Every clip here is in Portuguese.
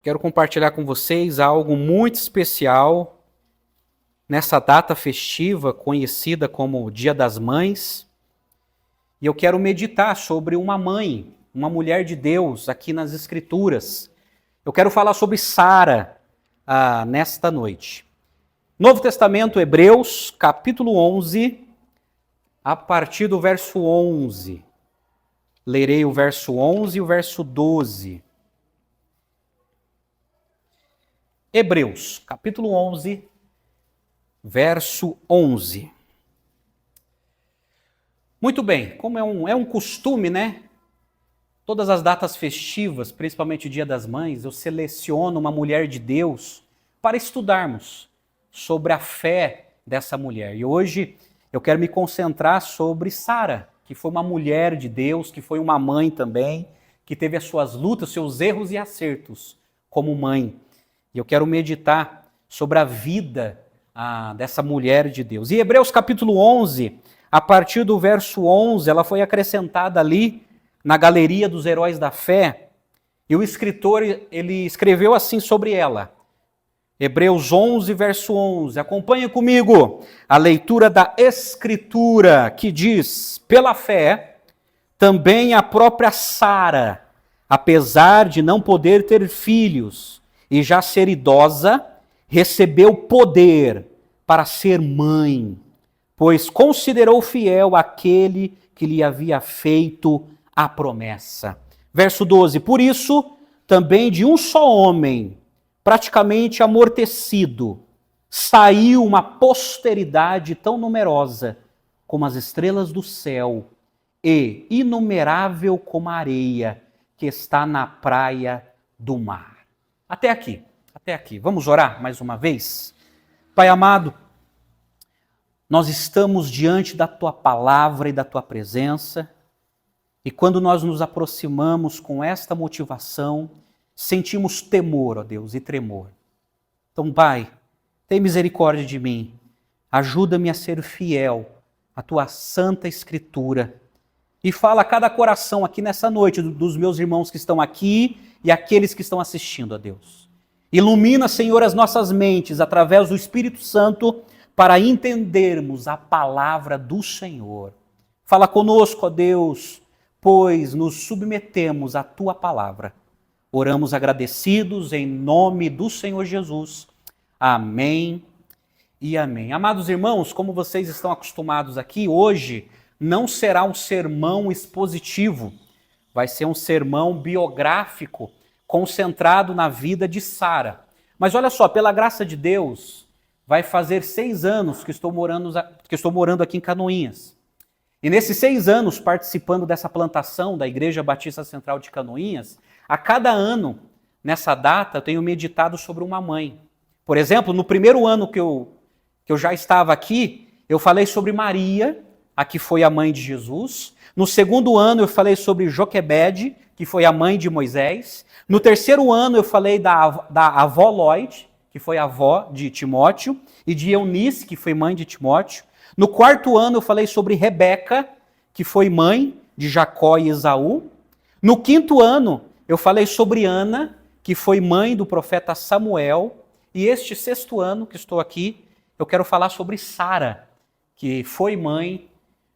Quero compartilhar com vocês algo muito especial nessa data festiva conhecida como Dia das Mães. E eu quero meditar sobre uma mãe, uma mulher de Deus aqui nas Escrituras. Eu quero falar sobre Sara nesta noite. Novo Testamento, Hebreus, capítulo 11, a partir do verso 11. Lerei o verso 11 e o verso 12. Hebreus, capítulo 11, verso 11. Muito bem, como é um costume, né? Todas as datas festivas, principalmente o Dia das Mães, eu seleciono uma mulher de Deus para estudarmos sobre a fé dessa mulher. E hoje eu quero me concentrar sobre Sara, que foi uma mulher de Deus, que foi uma mãe também, que teve as suas lutas, seus erros e acertos como mãe. E eu quero meditar sobre a vida dessa mulher de Deus. E Hebreus capítulo 11, a partir do verso 11, ela foi acrescentada ali na galeria dos heróis da fé. E o escritor, ele escreveu assim sobre ela. Hebreus 11, verso 11. Acompanhe comigo a leitura da Escritura, que diz: pela fé, também a própria Sara, apesar de não poder ter filhos, e já ser idosa, recebeu poder para ser mãe, pois considerou fiel aquele que lhe havia feito a promessa. Verso 12, por isso, também de um só homem, praticamente amortecido, saiu uma posteridade tão numerosa como as estrelas do céu e inumerável como a areia que está na praia do mar. Até aqui. Vamos orar mais uma vez? Pai amado, nós estamos diante da Tua palavra e da Tua presença, e quando nós nos aproximamos com esta motivação, sentimos temor, ó Deus, e tremor. Então, Pai, tem misericórdia de mim, ajuda-me a ser fiel à Tua santa Escritura, e fala a cada coração aqui nessa noite, dos meus irmãos que estão aqui e aqueles que estão assistindo, ó Deus. Ilumina, Senhor, as nossas mentes através do Espírito Santo para entendermos a palavra do Senhor. Fala conosco, ó Deus, pois nos submetemos à Tua palavra. Oramos agradecidos em nome do Senhor Jesus. Amém e amém. Amados irmãos, como vocês estão acostumados aqui, hoje não será um sermão expositivo, vai ser um sermão biográfico, concentrado na vida de Sara. Mas olha só, pela graça de Deus, vai fazer 6 anos que estou morando aqui em Canoinhas. E nesses 6 anos, participando dessa plantação da Igreja Batista Central de Canoinhas, a cada ano, nessa data, eu tenho meditado sobre uma mãe. Por exemplo, no primeiro ano que eu já estava aqui, eu falei sobre Maria, a que foi a mãe de Jesus. No segundo ano eu falei sobre Joquebede, que foi a mãe de Moisés. No terceiro ano eu falei da avó Lloyd, que foi a avó de Timóteo, e de Eunice, que foi mãe de Timóteo. No quarto ano eu falei sobre Rebeca, que foi mãe de Jacó e Esaú. No quinto ano eu falei sobre Ana, que foi mãe do profeta Samuel. E este sexto ano que estou aqui, eu quero falar sobre Sara, que foi mãe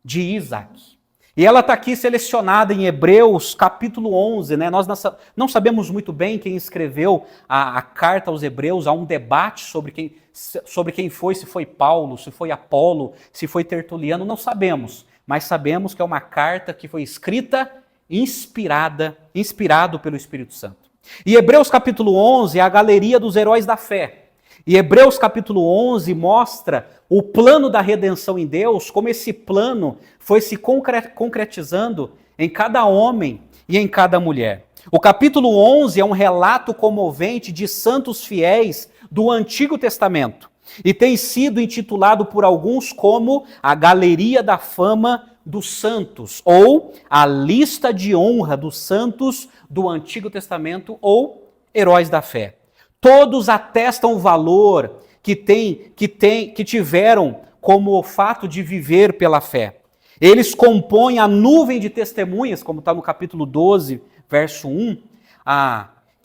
de Isaac. E ela está aqui selecionada em Hebreus capítulo 11, né? Nós não sabemos muito bem quem escreveu a carta aos Hebreus, há um debate sobre quem foi, se foi Paulo, se foi Apolo, se foi Tertuliano, não sabemos, mas sabemos que é uma carta que foi escrita, inspirado pelo Espírito Santo. E Hebreus capítulo 11 é a galeria dos heróis da fé. E Hebreus capítulo 11 mostra o plano da redenção em Deus, como esse plano foi se concretizando em cada homem e em cada mulher. O capítulo 11 é um relato comovente de santos fiéis do Antigo Testamento e tem sido intitulado por alguns como a Galeria da Fama dos Santos, ou a Lista de Honra dos Santos do Antigo Testamento, ou Heróis da Fé. Todos atestam o valor que tiveram como o fato de viver pela fé. Eles compõem a nuvem de testemunhas, como está no capítulo 12, verso 1,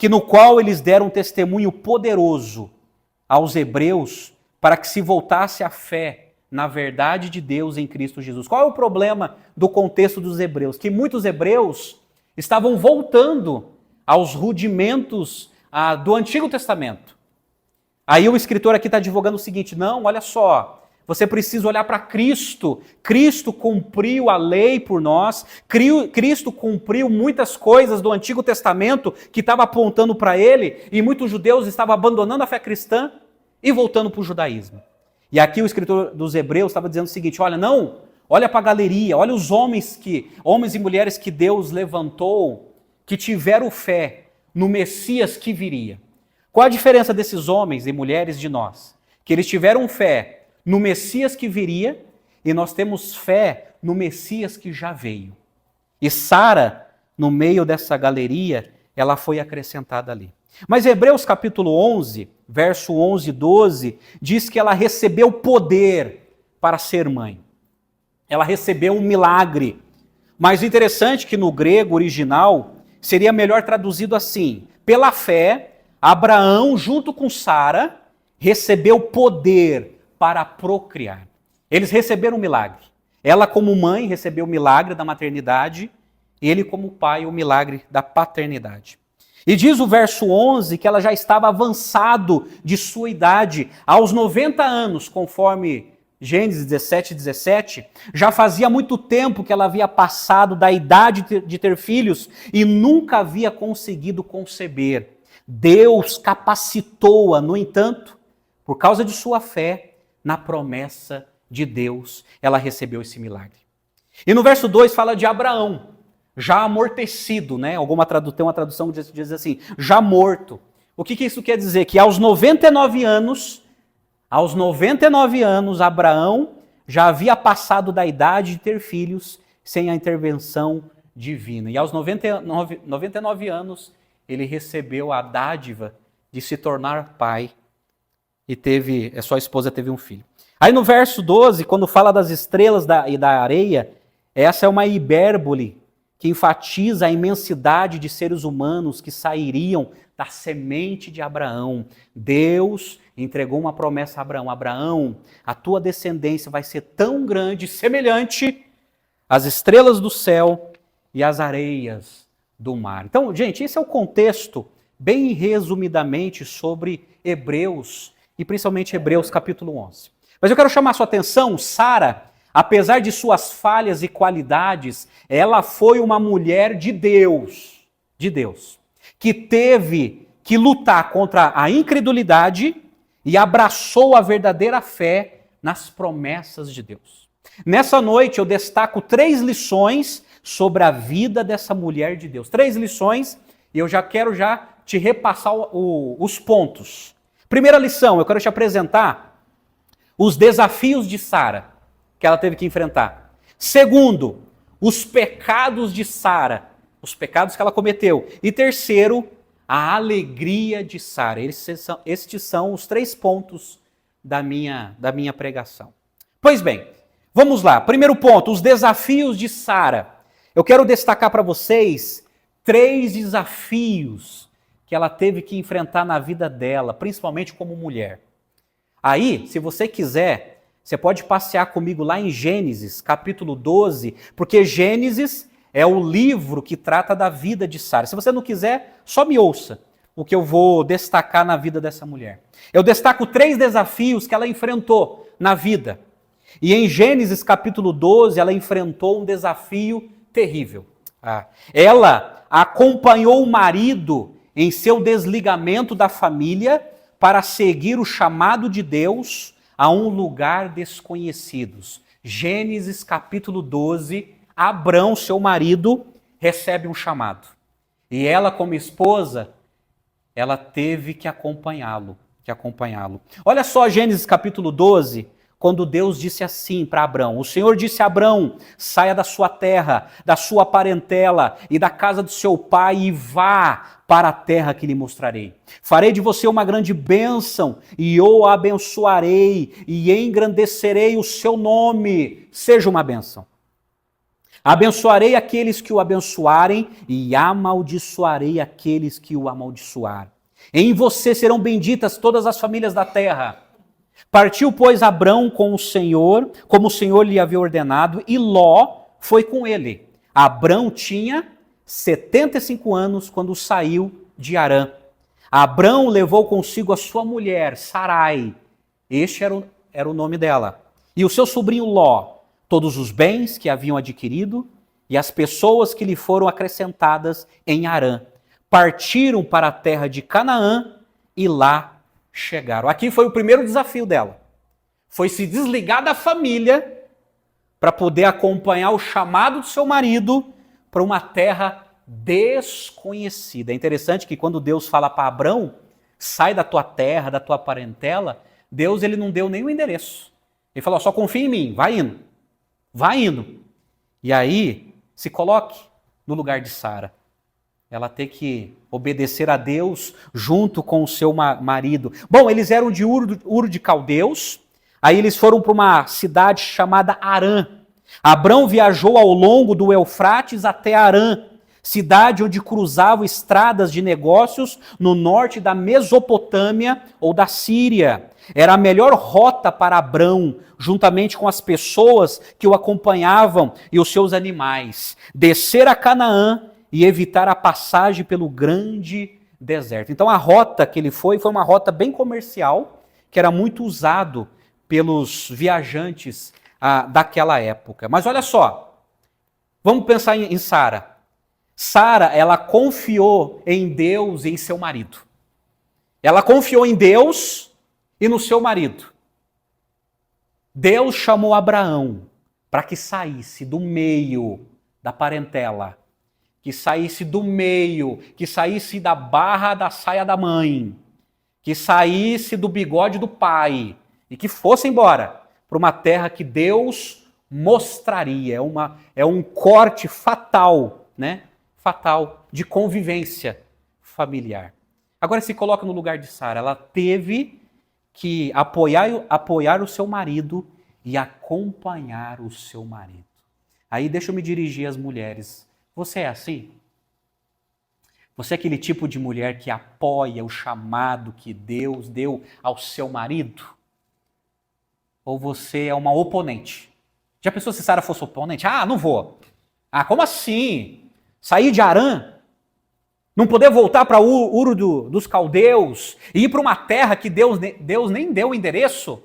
que no qual eles deram um testemunho poderoso aos hebreus para que se voltasse à fé na verdade de Deus em Cristo Jesus. Qual é o problema do contexto dos hebreus? Que muitos hebreus estavam voltando aos rudimentos do Antigo Testamento. Aí o escritor aqui está advogando o seguinte: não, olha só, você precisa olhar para Cristo. Cristo cumpriu a lei por nós, Cristo cumpriu muitas coisas do Antigo Testamento que estava apontando para ele, e muitos judeus estavam abandonando a fé cristã e voltando para o judaísmo. E aqui o escritor dos Hebreus estava dizendo o seguinte: olha, não, olha para a galeria, olha os homens e mulheres que Deus levantou, que tiveram fé no Messias que viria. Qual a diferença desses homens e mulheres de nós? Que eles tiveram fé no Messias que viria e nós temos fé no Messias que já veio. E Sara, no meio dessa galeria, ela foi acrescentada ali. Mas Hebreus capítulo 11, verso 11 e 12, diz que ela recebeu poder para ser mãe. Ela recebeu um milagre. Mas o interessante é que no grego original seria melhor traduzido assim: pela fé, Abraão, junto com Sara, recebeu poder para procriar. Eles receberam um milagre. Ela, como mãe, recebeu o milagre da maternidade, ele, como pai, o milagre da paternidade. E diz o verso 11 que ela já estava avançado de sua idade, aos 90 anos, conforme Gênesis 17, 17, já fazia muito tempo que ela havia passado da idade de ter filhos e nunca havia conseguido conceber. Deus capacitou-a, no entanto, por causa de sua fé na promessa de Deus, ela recebeu esse milagre. E no verso 2 fala de Abraão, já amortecido, né? Tem uma tradução que diz assim, já morto. O que isso quer dizer? Que aos 99 anos, Abraão já havia passado da idade de ter filhos sem a intervenção divina. E aos 99 anos, ele recebeu a dádiva de se tornar pai e sua esposa teve um filho. Aí no verso 12, quando fala das estrelas e da areia, essa é uma hipérbole que enfatiza a imensidade de seres humanos que sairiam da semente de Abraão. Deus entregou uma promessa a Abraão: Abraão, a tua descendência vai ser tão grande, semelhante às estrelas do céu e às areias do mar. Então, gente, esse é o contexto, bem resumidamente, sobre Hebreus, e principalmente Hebreus capítulo 11. Mas eu quero chamar a sua atenção: Sara, apesar de suas falhas e qualidades, ela foi uma mulher de Deus, que teve que lutar contra a incredulidade e abraçou a verdadeira fé nas promessas de Deus. Nessa noite eu destaco 3 lições sobre a vida dessa mulher de Deus. 3 lições, e eu já quero te repassar os pontos. Primeira lição, eu quero te apresentar os desafios de Sara, que ela teve que enfrentar. Segundo, os pecados de Sara, os pecados que ela cometeu. E terceiro, a alegria de Sara. Estes são os 3 pontos da minha pregação. Pois bem, vamos lá. Primeiro ponto, os desafios de Sara. Eu quero destacar para vocês 3 desafios que ela teve que enfrentar na vida dela, principalmente como mulher. Aí, se você quiser, você pode passear comigo lá em Gênesis, capítulo 12, porque Gênesis é o livro que trata da vida de Sara. Se você não quiser, só me ouça o que eu vou destacar na vida dessa mulher. Eu destaco 3 desafios que ela enfrentou na vida. E em Gênesis capítulo 12, ela enfrentou um desafio terrível. Ela acompanhou o marido em seu desligamento da família para seguir o chamado de Deus a um lugar desconhecido. Gênesis capítulo 12, Abrão, seu marido, recebe um chamado. E ela, como esposa, ela teve que acompanhá-lo. Olha só Gênesis capítulo 12, quando Deus disse assim para Abrão: o Senhor disse a Abrão, saia da sua terra, da sua parentela e da casa do seu pai e vá para a terra que lhe mostrarei. Farei de você uma grande bênção e o abençoarei e engrandecerei o seu nome. Seja uma bênção. Abençoarei aqueles que o abençoarem e amaldiçoarei aqueles que o amaldiçoarem. Em você serão benditas todas as famílias da terra. Partiu, pois, Abrão com o Senhor, como o Senhor lhe havia ordenado, e Ló foi com ele. Abrão tinha 75 anos quando saiu de Harã. Abrão levou consigo a sua mulher, Sarai. Este era o nome dela. E o seu sobrinho Ló, todos os bens que haviam adquirido e as pessoas que lhe foram acrescentadas em Harã. Partiram para a terra de Canaã e lá chegaram. Aqui foi o primeiro desafio dela. Foi se desligar da família para poder acompanhar o chamado do seu marido para uma terra desconhecida. É interessante que quando Deus fala para Abrão, sai da tua terra, da tua parentela, Deus ele não deu nem o endereço. Ele falou, só confia em mim, vai indo. Vai indo. E aí, se coloque no lugar de Sara. Ela tem que obedecer a Deus junto com o seu marido. Bom, eles eram de Ur de Caldeus, aí eles foram para uma cidade chamada Harã. Abrão viajou ao longo do Eufrates até Harã, cidade onde cruzavam estradas de negócios no norte da Mesopotâmia ou da Síria. Era a melhor rota para Abrão, juntamente com as pessoas que o acompanhavam e os seus animais. Descer a Canaã e evitar a passagem pelo grande deserto. Então a rota que ele foi uma rota bem comercial, que era muito usado pelos viajantes daquela época. Mas olha só, vamos pensar em Sara. Sara, ela confiou em Deus e em seu marido. Ela confiou em Deus e no seu marido. Deus chamou Abraão para que saísse do meio da parentela, que saísse do meio, que saísse da barra da saia da mãe, que saísse do bigode do pai e que fosse embora para uma terra que Deus mostraria. É um corte fatal, né? Fatal de convivência familiar. Agora se coloca no lugar de Sara. Ela teve que apoiar o seu marido e acompanhar o seu marido. Aí deixa eu me dirigir às mulheres. Você é assim? Você é aquele tipo de mulher que apoia o chamado que Deus deu ao seu marido? Ou você é uma oponente? Já pensou se Sara fosse oponente? Ah, não vou. Ah, como assim? Sair de Harã? Não poder voltar para Ur dos Caldeus e ir para uma terra que Deus nem deu o endereço?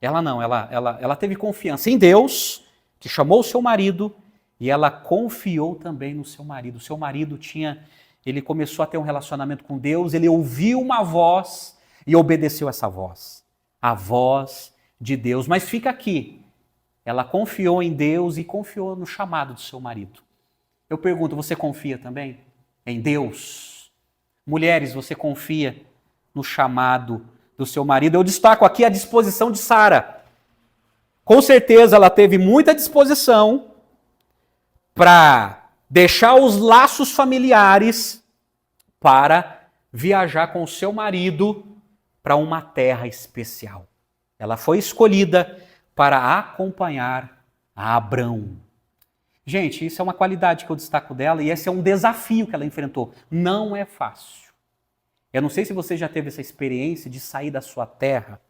Ela não, ela teve confiança em Deus, que chamou o seu marido, e ela confiou também no seu marido. O seu marido ele começou a ter um relacionamento com Deus, ele ouviu uma voz e obedeceu essa voz. A voz de Deus. Mas fica aqui, ela confiou em Deus e confiou no chamado do seu marido. Eu pergunto, você confia também em Deus? Mulheres, você confia no chamado do seu marido? Eu destaco aqui a disposição de Sara. Com certeza ela teve muita disposição para deixar os laços familiares para viajar com o seu marido para uma terra especial. Ela foi escolhida para acompanhar a Abrão. Gente, isso é uma qualidade que eu destaco dela e esse é um desafio que ela enfrentou. Não é fácil. Eu não sei se você já teve essa experiência de sair da sua terra,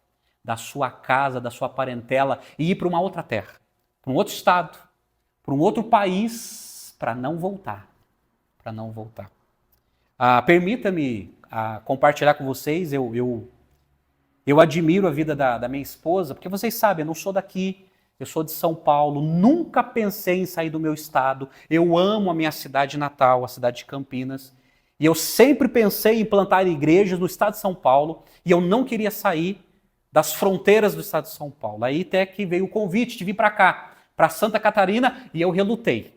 da sua casa, da sua parentela e ir para uma outra terra, para um outro estado, para um outro país, para não voltar. Para não voltar. Permita-me compartilhar com vocês, eu admiro a vida da minha esposa, porque vocês sabem, eu não sou daqui, eu sou de São Paulo, nunca pensei em sair do meu estado, eu amo a minha cidade natal, a cidade de Campinas, e eu sempre pensei em plantar igrejas no estado de São Paulo, e eu não queria sair das fronteiras do estado de São Paulo. Aí até que veio o convite de vir para cá, para Santa Catarina, e eu relutei.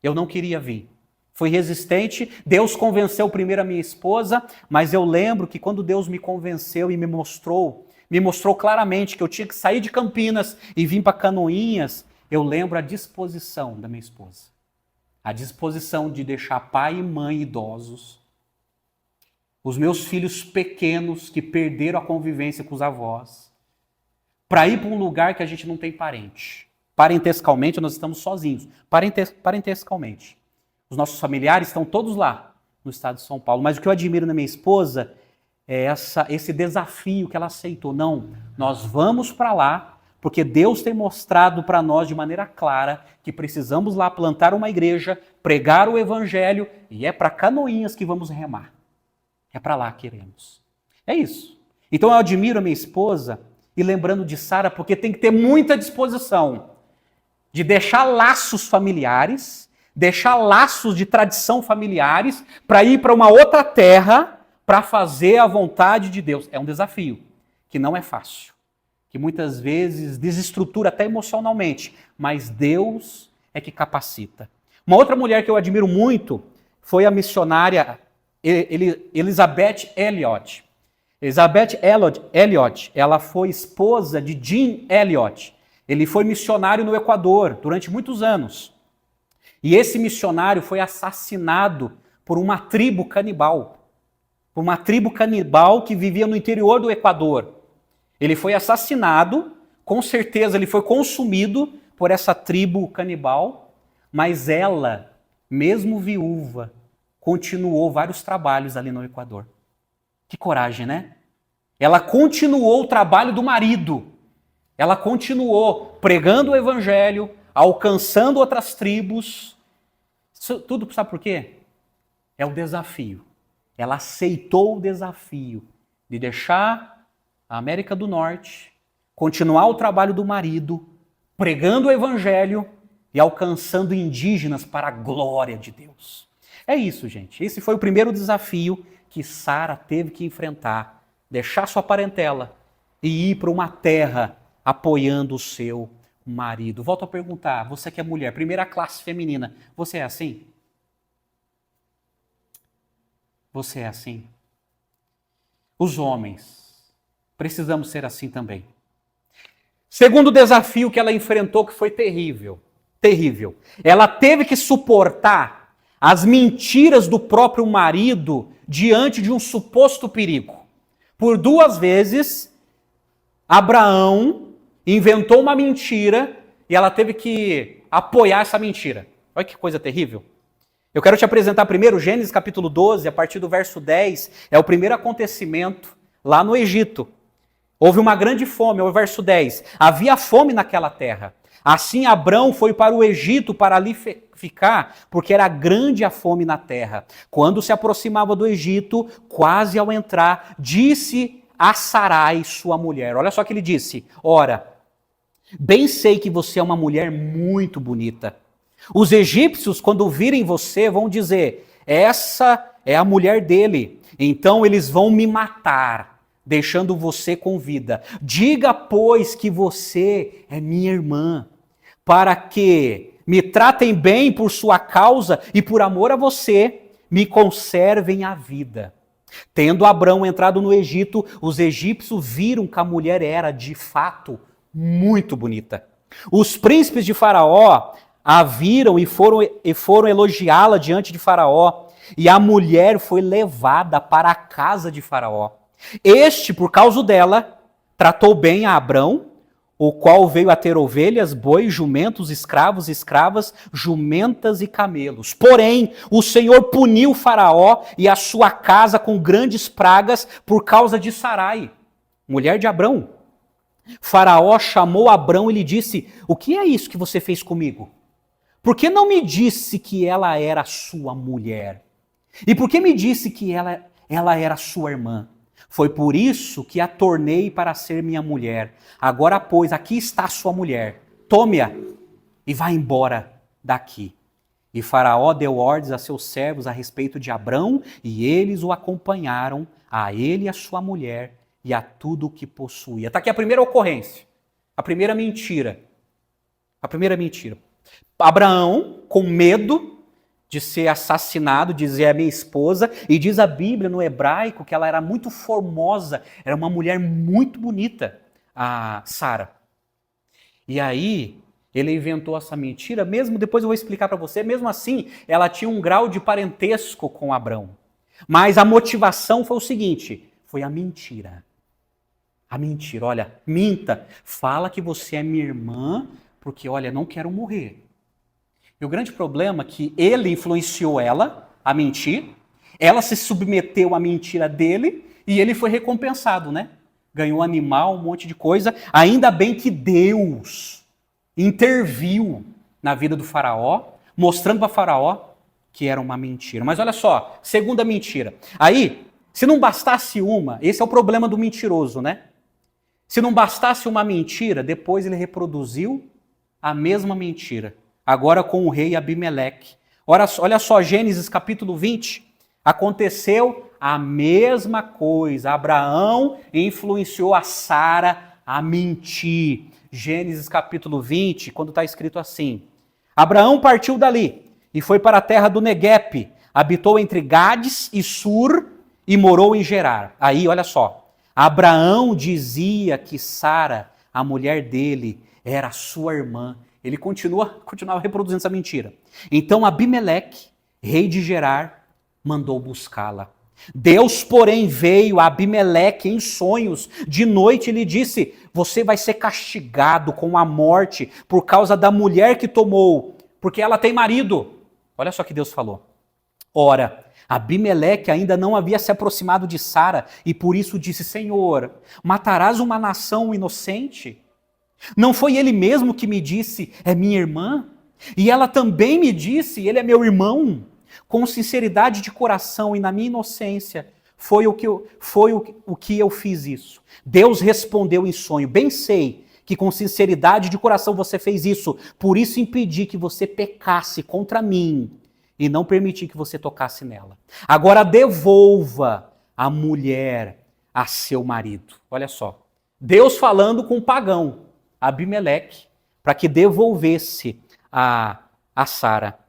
Eu não queria vir. Fui resistente, Deus convenceu primeiro a minha esposa, mas eu lembro que quando Deus me convenceu e me mostrou claramente que eu tinha que sair de Campinas e vir para Canoinhas, eu lembro a disposição da minha esposa. A disposição de deixar pai e mãe idosos, os meus filhos pequenos que perderam a convivência com os avós, para ir para um lugar que a gente não tem parente, Parentescalmente, nós estamos sozinhos. Parentescalmente. Os nossos familiares estão todos lá, no estado de São Paulo. Mas o que eu admiro na minha esposa é esse desafio que ela aceitou. Não, nós vamos para lá, porque Deus tem mostrado para nós de maneira clara que precisamos lá plantar uma igreja, pregar o evangelho, e é para Canoinhas que vamos remar. É para lá que queremos. É isso. Então eu admiro a minha esposa, e lembrando de Sara, porque tem que ter muita disposição de deixar laços familiares, deixar laços de tradição familiares, para ir para uma outra terra, para fazer a vontade de Deus. É um desafio, que não é fácil, que muitas vezes desestrutura até emocionalmente, mas Deus é que capacita. Uma outra mulher que eu admiro muito foi a missionária Elizabeth Elliot. Elizabeth Elliot, ela foi esposa de Jim Elliot. Ele foi missionário no Equador durante muitos anos. E esse missionário foi assassinado por uma tribo canibal. Por uma tribo canibal que vivia no interior do Equador. Ele foi assassinado, com certeza ele foi consumido por essa tribo canibal, mas ela, mesmo viúva, continuou vários trabalhos ali no Equador. Que coragem, né? Ela continuou o trabalho do marido. Ela continuou pregando o evangelho, alcançando outras tribos. Isso tudo sabe por quê? É o desafio. Ela aceitou o desafio de deixar a América do Norte, continuar o trabalho do marido, pregando o evangelho e alcançando indígenas para a glória de Deus. É isso, gente. Esse foi o primeiro desafio que Sara teve que enfrentar. Deixar sua parentela e ir para uma terra apoiando o seu marido. Volto a perguntar, você que é mulher, primeira classe feminina, você é assim? Você é assim? Os homens, precisamos ser assim também. Segundo desafio que ela enfrentou, que foi terrível. Terrível. Ela teve que suportar as mentiras do próprio marido diante de um suposto perigo. Por 2 vezes, Abraão inventou uma mentira e ela teve que apoiar essa mentira. Olha que coisa terrível. Eu quero te apresentar primeiro Gênesis capítulo 12, a partir do verso 10, é o primeiro acontecimento lá no Egito. Houve uma grande fome, é o verso 10. Havia fome naquela terra. Assim Abrão foi para o Egito para ali ficar, porque era grande a fome na terra. Quando se aproximava do Egito, quase ao entrar, disse a Sarai, sua mulher. Olha só o que ele disse. Ora, bem sei que você é uma mulher muito bonita. Os egípcios, quando virem você, vão dizer, essa é a mulher dele. Então eles vão me matar, deixando você com vida. Diga, pois, que você é minha irmã, para que me tratem bem por sua causa e por amor a você, me conservem a vida. Tendo Abrão entrado no Egito, os egípcios viram que a mulher era, de fato, muito bonita. Os príncipes de Faraó a viram e foram elogiá-la diante de Faraó, e a mulher foi levada para a casa de Faraó. Este, por causa dela, tratou bem a Abrão, o qual veio a ter ovelhas, bois, jumentos, escravos, escravas, jumentas e camelos. Porém, o Senhor puniu Faraó e a sua casa com grandes pragas por causa de Sarai, mulher de Abrão. Faraó chamou Abrão e lhe disse, o que é isso que você fez comigo? Por que não me disse que ela era sua mulher? E por que me disse que ela era sua irmã? Foi por isso que a tornei para ser minha mulher. Agora, pois, aqui está sua mulher. Tome-a e vá embora daqui. E Faraó deu ordens a seus servos a respeito de Abrão, e eles o acompanharam, a ele e a sua mulher, e a tudo o que possuía. Está aqui a primeira ocorrência, a primeira mentira. A primeira mentira. Abraão, com medo de ser assassinado, dizer a minha esposa, e diz a Bíblia no hebraico que ela era muito formosa, era uma mulher muito bonita, a Sara. E aí, ele inventou essa mentira, mesmo, depois eu vou explicar para você, mesmo assim, ela tinha um grau de parentesco com Abrão. Mas a motivação foi o seguinte, foi a mentira. A mentira, olha, minta, fala que você é minha irmã, porque, olha, não quero morrer. E o grande problema é que ele influenciou ela a mentir, ela se submeteu à mentira dele e ele foi recompensado, né? Ganhou animal, um monte de coisa. Ainda bem que Deus interviu na vida do faraó, mostrando para faraó que era uma mentira. Mas olha só, segunda mentira. Aí, se não bastasse uma, esse é o problema do mentiroso, né? Se não bastasse uma mentira, depois ele reproduziu a mesma mentira. Agora com o rei Abimeleque. Olha só, Gênesis capítulo 20. Aconteceu a mesma coisa. Abraão influenciou a Sara a mentir. Gênesis capítulo 20, quando está escrito assim. Abraão partiu dali e foi para a terra do Neguepe. Habitou entre Gades e Sur e morou em Gerar. Aí, olha só. Abraão dizia que Sara, a mulher dele, era sua irmã. Ele continuava reproduzindo essa mentira. Então Abimeleque, rei de Gerar, mandou buscá-la. Deus, porém, veio a Abimeleque em sonhos. De noite lhe disse, você vai ser castigado com a morte por causa da mulher que tomou, porque ela tem marido. Olha só o que Deus falou. Ora, Abimeleque ainda não havia se aproximado de Sara e por isso disse, Senhor, matarás uma nação inocente? Não foi ele mesmo que me disse, é minha irmã? E ela também me disse, ele é meu irmão? Com sinceridade de coração e na minha inocência, foi o que eu fiz isso. Deus respondeu em sonho, bem sei que com sinceridade de coração você fez isso, por isso impedi que você pecasse contra mim e não permiti que você tocasse nela. Agora devolva a mulher a seu marido. Olha só, Deus falando com o pagão, Abimeleque, para que devolvesse a Sara.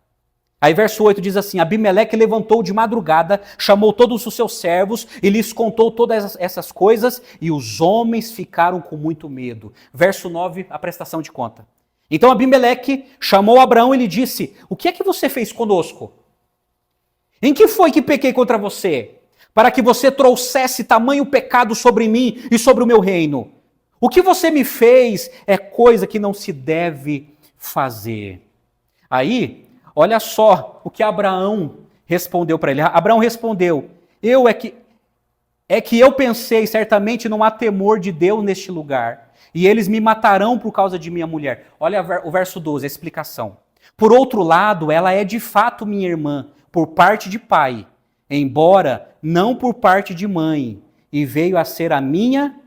Aí verso 8 diz assim, Abimeleque levantou de madrugada, chamou todos os seus servos e lhes contou todas essas coisas e os homens ficaram com muito medo. Verso 9, a prestação de conta. Então Abimeleque chamou Abraão e lhe disse, o que é que você fez conosco? Em que foi que pequei contra você? Para que você trouxesse tamanho pecado sobre mim e sobre o meu reino. O que você me fez é coisa que não se deve fazer. Aí, olha só o que Abraão respondeu para ele. Abraão respondeu, é que eu pensei, certamente não há temor de Deus neste lugar, e eles me matarão por causa de minha mulher. Olha o verso 12, a explicação. Por outro lado, ela é de fato minha irmã, por parte de pai, embora não por parte de mãe, e veio a ser a minha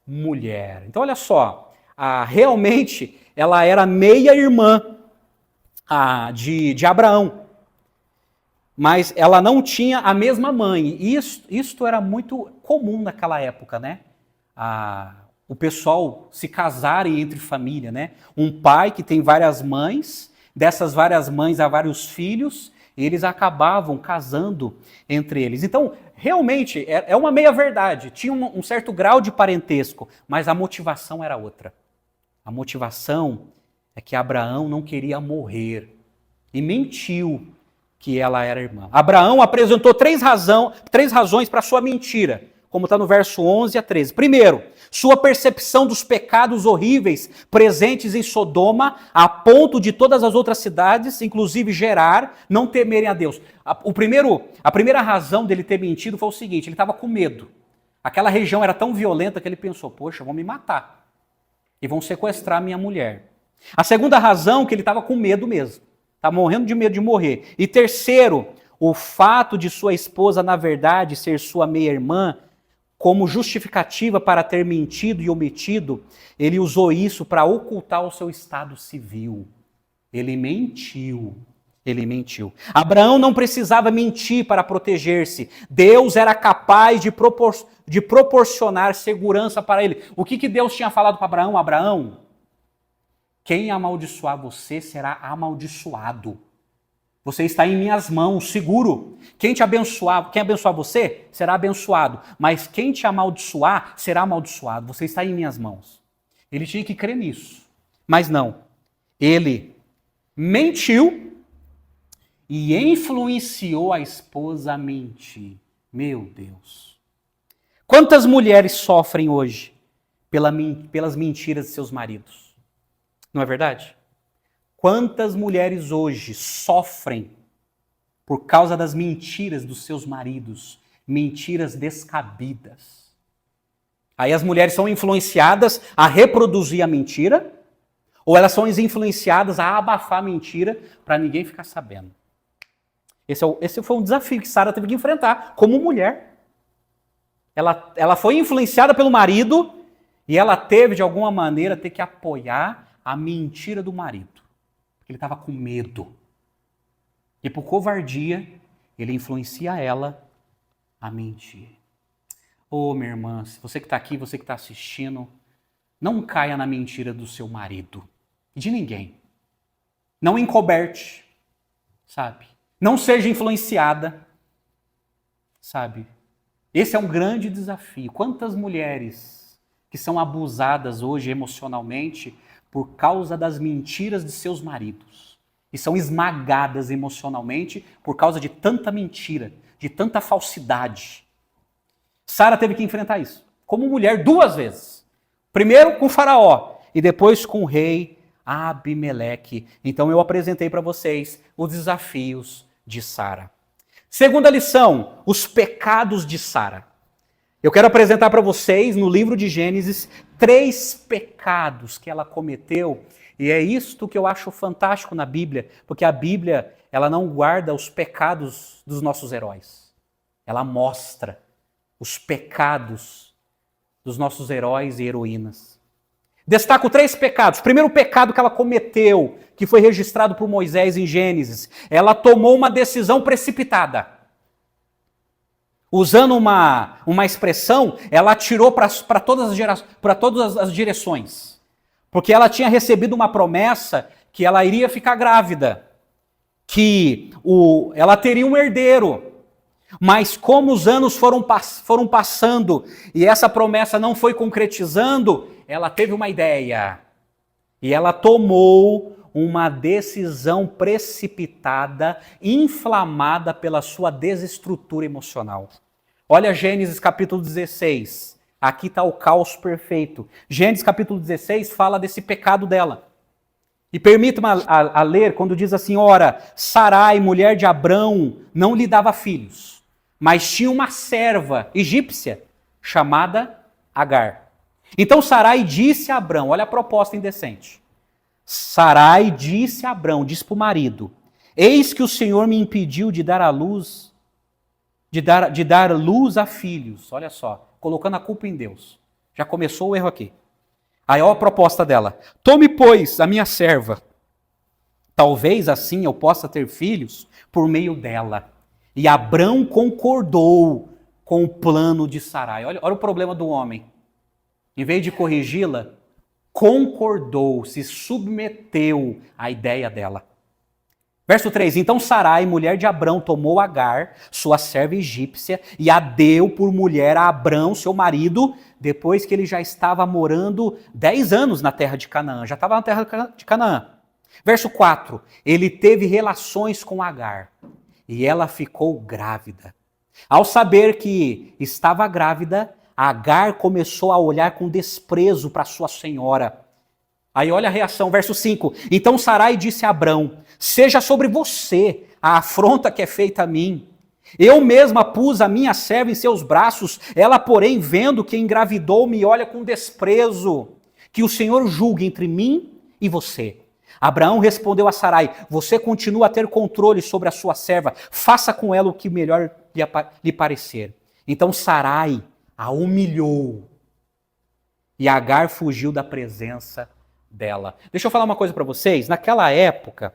mulher. Então olha só, realmente ela era meia-irmã de Abraão, mas ela não tinha a mesma mãe. E isto era muito comum naquela época, né? O pessoal se casarem entre família, né? Um pai que tem várias mães, dessas várias mães há vários filhos, e eles acabavam casando entre eles. Então, realmente, é uma meia-verdade. Tinha um certo grau de parentesco, mas a motivação era outra. A motivação é que Abraão não queria morrer e mentiu que ela era irmã. Abraão apresentou três razões para sua mentira, como está no verso 11 a 13. Primeiro, sua percepção dos pecados horríveis presentes em Sodoma, a ponto de todas as outras cidades, inclusive Gerar, não temerem a Deus. A primeira razão dele ter mentido foi o seguinte, ele estava com medo. Aquela região era tão violenta que ele pensou, poxa, vão me matar e vão sequestrar minha mulher. A segunda razão, que ele estava com medo mesmo. Estava morrendo de medo de morrer. E terceiro, o fato de sua esposa, na verdade, ser sua meia-irmã, como justificativa para ter mentido e omitido, ele usou isso para ocultar o seu estado civil. Ele mentiu. Abraão não precisava mentir para proteger-se. Deus era capaz de proporcionar segurança para ele. O que Deus tinha falado para Abraão? Abraão, quem amaldiçoar você será amaldiçoado. Você está em minhas mãos, seguro. Quem abençoar você será abençoado. Mas quem te amaldiçoar será amaldiçoado. Você está em minhas mãos. Ele tinha que crer nisso. Mas não. Ele mentiu e influenciou a esposa a mentir. Meu Deus. Quantas mulheres sofrem hoje pelas mentiras de seus maridos? Não é verdade? Quantas mulheres hoje sofrem por causa das mentiras dos seus maridos, mentiras descabidas. Aí as mulheres são influenciadas a reproduzir a mentira, ou elas são influenciadas a abafar a mentira para ninguém ficar sabendo. Esse foi um desafio que Sara teve que enfrentar como mulher. Ela foi influenciada pelo marido e ela teve, de alguma maneira, ter que apoiar a mentira do marido. Porque ele estava com medo. E por covardia, ele influencia ela a mentir. Ô, minha irmã, você que está aqui, você que está assistindo, não caia na mentira do seu marido. E de ninguém. Não encoberte, sabe? Não seja influenciada, sabe? Esse é um grande desafio. Quantas mulheres que são abusadas hoje emocionalmente por causa das mentiras de seus maridos e são esmagadas emocionalmente por causa de tanta mentira, de tanta falsidade. Sara teve que enfrentar isso, como mulher, 2 vezes. Primeiro com Faraó e depois com o rei Abimeleque. Então eu apresentei para vocês os desafios de Sara. Segunda lição, os pecados de Sara. Eu quero apresentar para vocês, no livro de Gênesis, 3 pecados que ela cometeu. E é isto que eu acho fantástico na Bíblia, porque a Bíblia, ela não guarda os pecados dos nossos heróis. Ela mostra os pecados dos nossos heróis e heroínas. Destaco 3 pecados. Primeiro pecado que ela cometeu, que foi registrado por Moisés em Gênesis. Ela tomou uma decisão precipitada. Usando uma expressão, ela atirou para todas as direções. Porque ela tinha recebido uma promessa que ela iria ficar grávida. Que ela teria um herdeiro. Mas como os anos foram passando e essa promessa não foi concretizando, ela teve uma ideia. E ela tomou uma decisão precipitada, inflamada pela sua desestrutura emocional. Olha Gênesis capítulo 16. Aqui está o caos perfeito. Gênesis capítulo 16 fala desse pecado dela. E permita-me a ler quando diz assim, ora, Sarai, mulher de Abrão, não lhe dava filhos, mas tinha uma serva egípcia chamada Agar. Então Sarai disse a Abrão, olha a proposta indecente. Sarai disse a Abrão, disse para o marido, eis que o Senhor me impediu de dar luz a filhos. Olha só, colocando a culpa em Deus. Já começou o erro aqui. Aí olha a proposta dela. Tome, pois, a minha serva. Talvez assim eu possa ter filhos por meio dela. E Abrão concordou com o plano de Sarai. Olha o problema do homem. Em vez de corrigi-la, concordou, se submeteu à ideia dela. Verso 3, então Sarai, mulher de Abrão, tomou Agar, sua serva egípcia, e a deu por mulher a Abrão, seu marido, depois que ele já estava morando 10 anos na terra de Canaã. Já estava na terra de Canaã. Verso 4, ele teve relações com Agar, e ela ficou grávida. Ao saber que estava grávida, Agar começou a olhar com desprezo para sua senhora. Aí olha a reação, verso 5. Então Sarai disse a Abrão, seja sobre você a afronta que é feita a mim. Eu mesma pus a minha serva em seus braços, ela porém vendo que engravidou me olha com desprezo. Que o Senhor julgue entre mim e você. Abraão respondeu a Sarai, você continua a ter controle sobre a sua serva, faça com ela o que melhor lhe parecer. Então Sarai a humilhou e Agar fugiu da presença dela. Deixa eu falar uma coisa para vocês. Naquela época,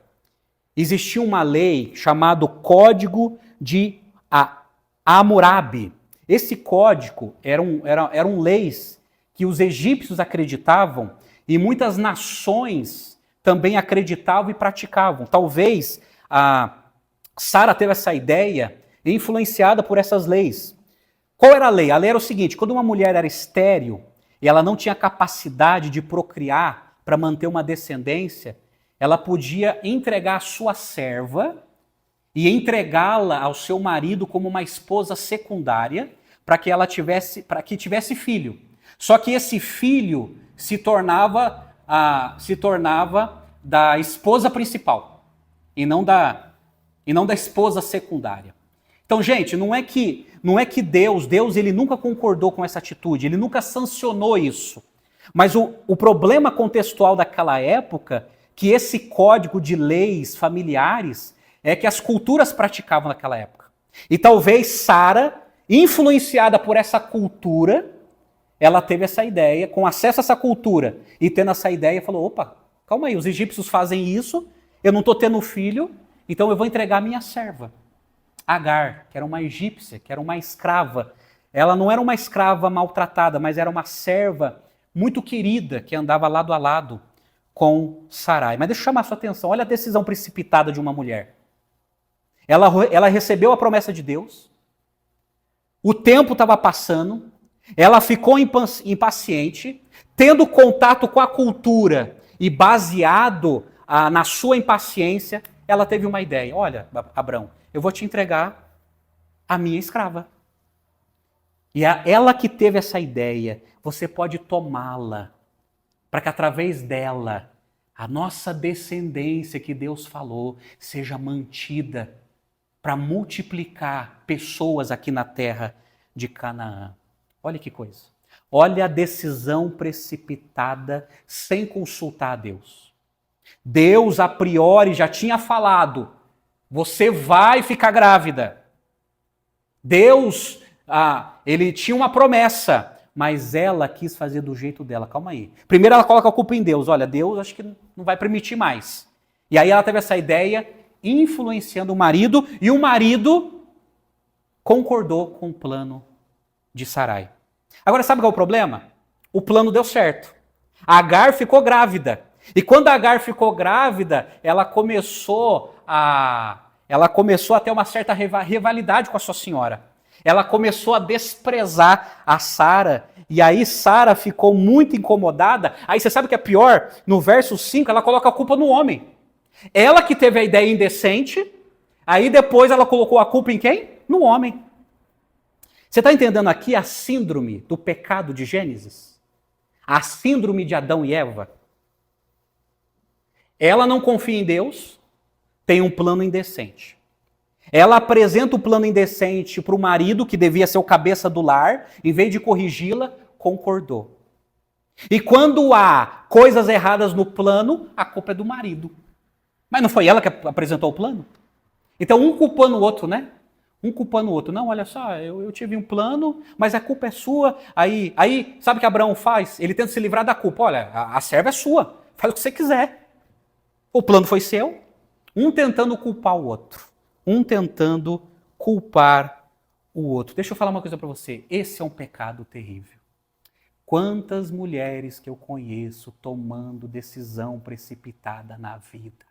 existia uma lei chamada Código de Hammurabi. Esse código eram leis que os egípcios acreditavam e muitas nações também acreditavam e praticavam. Talvez Sara teve essa ideia influenciada por essas leis. Qual era a lei? A lei era o seguinte, quando uma mulher era estéril e ela não tinha capacidade de procriar para manter uma descendência, ela podia entregar a sua serva e entregá-la ao seu marido como uma esposa secundária para que tivesse filho. Só que esse filho se tornava se tornava da esposa principal e não da esposa secundária. Então, gente, não é que Deus ele nunca concordou com essa atitude, ele nunca sancionou isso. Mas o problema contextual daquela época, que esse código de leis familiares é que as culturas praticavam naquela época. E talvez Sara, influenciada por essa cultura, ela teve essa ideia, com acesso a essa cultura, e tendo essa ideia, falou, opa, calma aí, os egípcios fazem isso, eu não estou tendo filho, então eu vou entregar a minha serva. Agar, que era uma egípcia, que era uma escrava. Ela não era uma escrava maltratada, mas era uma serva muito querida, que andava lado a lado com Sarai. Mas deixa eu chamar a sua atenção, olha a decisão precipitada de uma mulher. Ela recebeu a promessa de Deus, o tempo estava passando, ela ficou impaciente, tendo contato com a cultura e baseado na sua impaciência, ela teve uma ideia. Olha, Abrão, eu vou te entregar a minha escrava. E ela que teve essa ideia, você pode tomá-la, para que através dela, a nossa descendência que Deus falou, seja mantida para multiplicar pessoas aqui na terra de Canaã. Olha que coisa. Olha a decisão precipitada sem consultar a Deus. Deus, a priori, já tinha falado, você vai ficar grávida. Deus, ele tinha uma promessa, mas ela quis fazer do jeito dela. Calma aí. Primeiro ela coloca a culpa em Deus. Olha, Deus acho que não vai permitir mais. E aí ela teve essa ideia, influenciando o marido, e o marido concordou com o plano de Sarai. Agora sabe qual é o problema? O plano deu certo. A Agar ficou grávida. E quando a Agar ficou grávida, ela começou a ter uma certa rivalidade com a sua senhora. Ela começou a desprezar a Sara. E aí Sara ficou muito incomodada. Aí você sabe o que é pior? No verso 5, ela coloca a culpa no homem. Ela que teve a ideia indecente, aí depois ela colocou a culpa em quem? No homem. Você está entendendo aqui a síndrome do pecado de Gênesis? A síndrome de Adão e Eva? Ela não confia em Deus, tem um plano indecente. Ela apresenta o plano indecente para o marido, que devia ser o cabeça do lar, em vez de corrigi-la, concordou. E quando há coisas erradas no plano, a culpa é do marido. Mas não foi ela que apresentou o plano? Então um culpando o outro, né? Um culpando o outro. Não, olha só, eu tive um plano, mas a culpa é sua. Aí sabe o que Abraão faz? Ele tenta se livrar da culpa. Olha, a serva é sua, faz o que você quiser. O plano foi seu. Um tentando culpar o outro. Um tentando culpar o outro. Deixa eu falar uma coisa para você. Esse é um pecado terrível. Quantas mulheres que eu conheço tomando decisão precipitada na vida.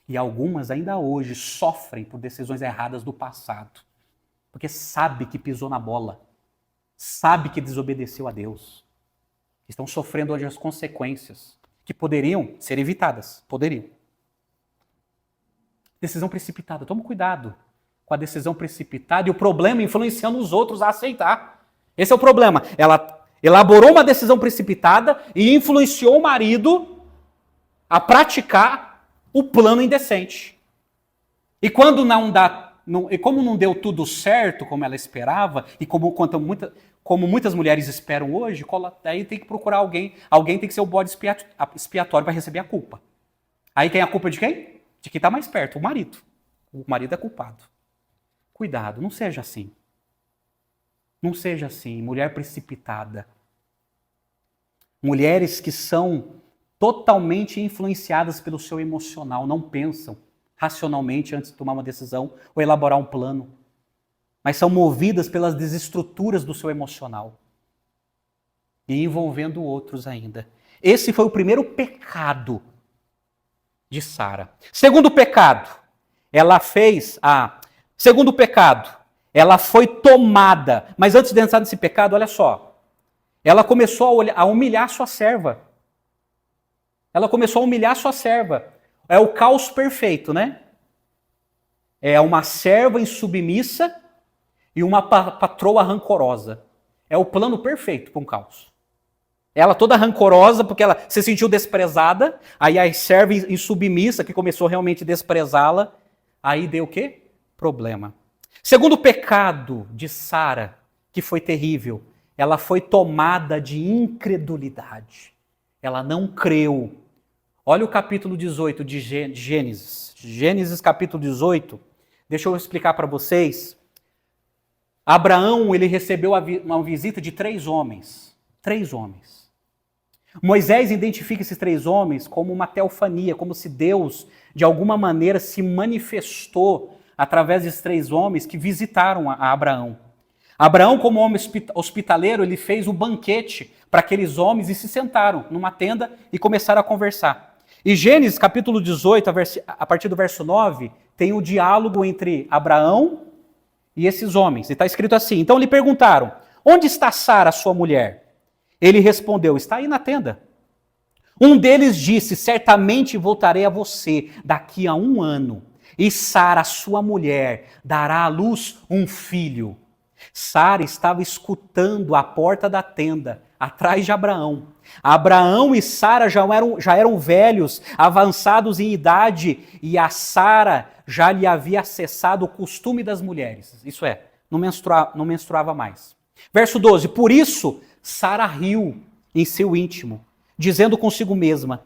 E algumas ainda hoje sofrem por decisões erradas do passado. Porque sabe que pisou na bola. Sabe que desobedeceu a Deus. Estão sofrendo hoje as consequências que poderiam ser evitadas. Poderiam. Decisão precipitada. Toma cuidado com a decisão precipitada e o problema influenciando os outros a aceitar. Esse é o problema. Ela elaborou uma decisão precipitada e influenciou o marido a praticar o plano indecente. E quando como não deu tudo certo como ela esperava, e como muitas mulheres esperam hoje, aí tem que procurar alguém tem que ser o bode expiatório para receber a culpa. Aí quem é a culpa de quem? De quem está mais perto, o marido. O marido é culpado. Cuidado, não seja assim. Não seja assim, mulher precipitada. Mulheres que são totalmente influenciadas pelo seu emocional, não pensam racionalmente antes de tomar uma decisão ou elaborar um plano, mas são movidas pelas desestruturas do seu emocional e envolvendo outros ainda. Esse foi o primeiro pecado de Sara. Segundo pecado, segundo pecado, ela foi tomada. Mas antes de entrar nesse pecado, olha só, ela começou a humilhar sua serva. Ela começou a humilhar sua serva. É o caos perfeito, né? É uma serva insubmissa e uma patroa rancorosa. É o plano perfeito para um caos. Ela toda rancorosa, porque ela se sentiu desprezada. Aí a serva insubmissa, que começou realmente a desprezá-la. Aí deu o quê? Problema. Segundo pecado de Sara, que foi terrível, ela foi tomada de incredulidade. Ela não creu. Olha o capítulo 18 de Gênesis. Gênesis capítulo 18. Deixa eu explicar para vocês. Abraão, ele recebeu uma visita de 3 homens. 3 homens. Moisés identifica esses 3 homens como uma teofania, como se Deus, de alguma maneira, se manifestou através desses 3 homens que visitaram a Abraão. Abraão, como homem hospitaleiro, ele fez o banquete para aqueles homens e se sentaram numa tenda e começaram a conversar. E Gênesis, capítulo 18, a partir do verso 9, tem o diálogo entre Abraão e esses homens. E está escrito assim: então lhe perguntaram, onde está Sara, sua mulher? Ele respondeu, está aí na tenda. Um deles disse, certamente voltarei a você daqui a 1 ano, e Sara, sua mulher, dará à luz um filho. Sara estava escutando à porta da tenda, atrás de Abraão. Abraão e Sara já eram velhos, avançados em idade, e a Sara já lhe havia cessado o costume das mulheres. Isso é, não menstruava mais. Verso 12, por isso Sara riu em seu íntimo, dizendo consigo mesma,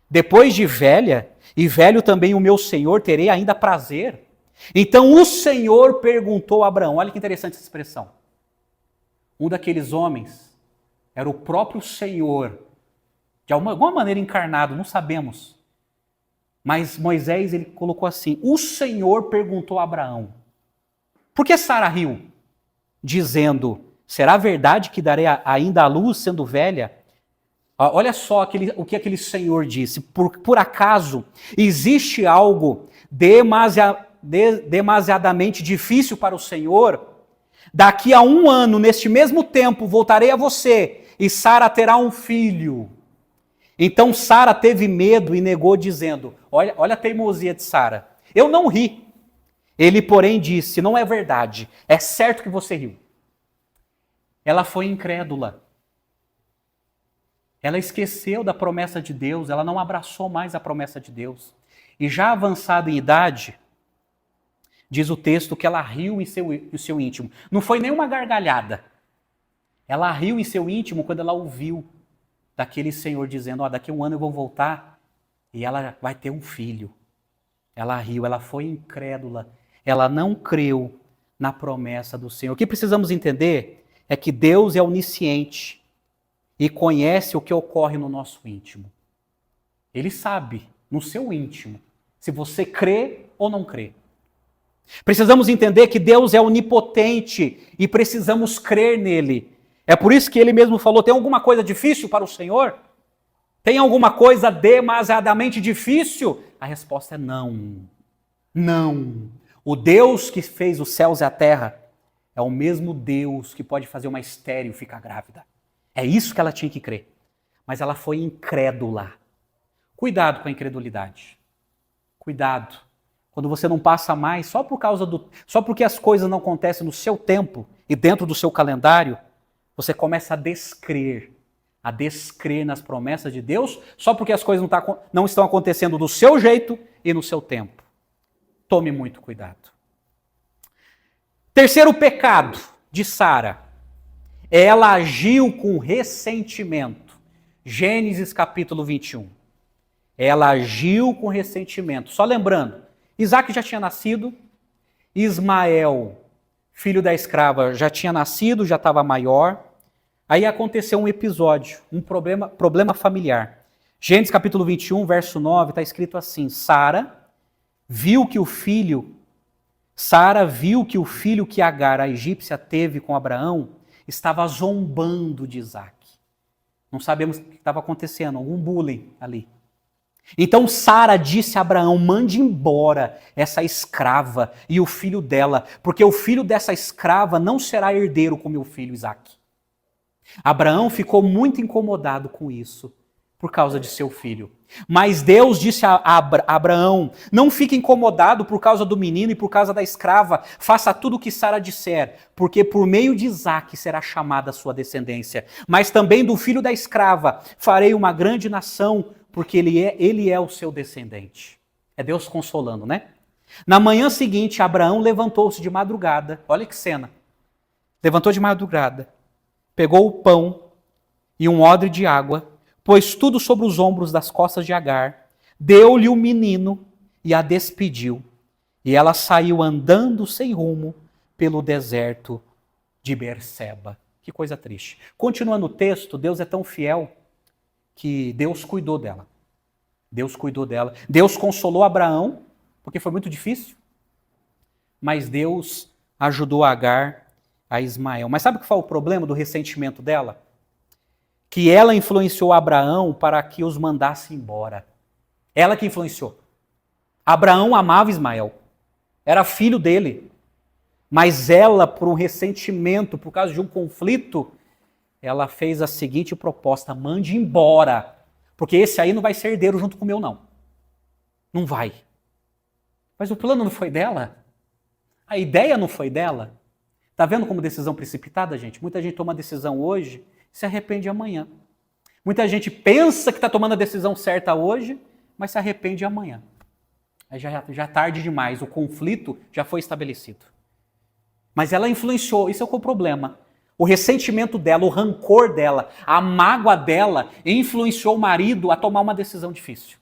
depois de velha, e velho também o meu Senhor, terei ainda prazer. Então o Senhor perguntou a Abraão, olha que interessante essa expressão. Um daqueles homens era o próprio Senhor, de alguma maneira encarnado, não sabemos. Mas Moisés, ele colocou assim, o Senhor perguntou a Abraão, por que Sara riu? Dizendo, será verdade que darei ainda à luz sendo velha? Olha só o que aquele Senhor disse, por acaso existe algo demasiadamente difícil para o Senhor? Daqui a 1 ano, neste mesmo tempo, voltarei a você e Sara terá um filho. Então Sara teve medo e negou, dizendo, olha a teimosia de Sara, eu não ri. Ele, porém, disse, não é verdade, é certo que você riu. Ela foi incrédula. Ela esqueceu da promessa de Deus, ela não abraçou mais a promessa de Deus. E já avançada em idade, diz o texto que ela riu em seu íntimo. Não foi nem uma gargalhada. Ela riu em seu íntimo quando ela ouviu daquele Senhor dizendo, daqui a 1 ano eu vou voltar e ela vai ter um filho. Ela riu, ela foi incrédula. Ela não creu na promessa do Senhor. O que precisamos entender é que Deus é onisciente e conhece o que ocorre no nosso íntimo. Ele sabe, no seu íntimo, se você crê ou não crê. Precisamos entender que Deus é onipotente e precisamos crer nele. É por isso que ele mesmo falou, tem alguma coisa difícil para o Senhor? Tem alguma coisa demasiadamente difícil? A resposta é não. Não. O Deus que fez os céus e a terra é o mesmo Deus que pode fazer uma estéril ficar grávida. É isso que ela tinha que crer. Mas ela foi incrédula. Cuidado com a incredulidade. Cuidado. Quando você não passa mais só porque as coisas não acontecem no seu tempo e dentro do seu calendário, você começa a descrer nas promessas de Deus, só porque as coisas não estão acontecendo do seu jeito e no seu tempo. Tome muito cuidado. Terceiro pecado de Sara. Ela agiu com ressentimento. Gênesis capítulo 21. Ela agiu com ressentimento. Só lembrando, Isaac já tinha nascido, Ismael, filho da escrava, já tinha nascido, já estava maior. Aí aconteceu um episódio, um problema familiar. Gênesis capítulo 21, verso 9, está escrito assim, Sara viu que o filho que Agar, a egípcia, teve com Abraão, estava zombando de Isaac. Não sabemos o que estava acontecendo, algum bullying ali. Então Sara disse a Abraão, mande embora essa escrava e o filho dela, porque o filho dessa escrava não será herdeiro com meu filho Isaac. Abraão ficou muito incomodado com isso, por causa de seu filho. Mas Deus disse a Abraão, não fique incomodado por causa do menino e por causa da escrava, faça tudo o que Sara disser, porque por meio de Isaque será chamada a sua descendência. Mas também do filho da escrava farei uma grande nação, porque ele é o seu descendente. É Deus consolando, né? Na manhã seguinte, Abraão levantou-se de madrugada, olha que cena, levantou de madrugada, pegou o pão e um odre de água, pôs tudo sobre os ombros das costas de Agar, deu-lhe o menino e a despediu. E ela saiu andando sem rumo pelo deserto de Berseba. Que coisa triste. Continuando o texto, Deus é tão fiel que Deus cuidou dela. Deus cuidou dela. Deus consolou Abraão, porque foi muito difícil, mas Deus ajudou Agar a Ismael. Mas sabe o que foi o problema do ressentimento dela? Que ela influenciou Abraão para que os mandasse embora. Ela que influenciou. Abraão amava Ismael. Era filho dele. Mas ela, por um ressentimento, por causa de um conflito, ela fez a seguinte proposta: mande embora. Porque esse aí não vai ser herdeiro junto com o meu, não. Não vai. Mas o plano não foi dela. A ideia não foi dela. Tá vendo como decisão precipitada, gente? Muita gente toma decisão hoje e se arrepende amanhã. Muita gente pensa que está tomando a decisão certa hoje, mas se arrepende amanhã. Aí já é tarde demais, o conflito já foi estabelecido. Mas ela influenciou, isso é o problema. O ressentimento dela, o rancor dela, a mágoa dela influenciou o marido a tomar uma decisão difícil.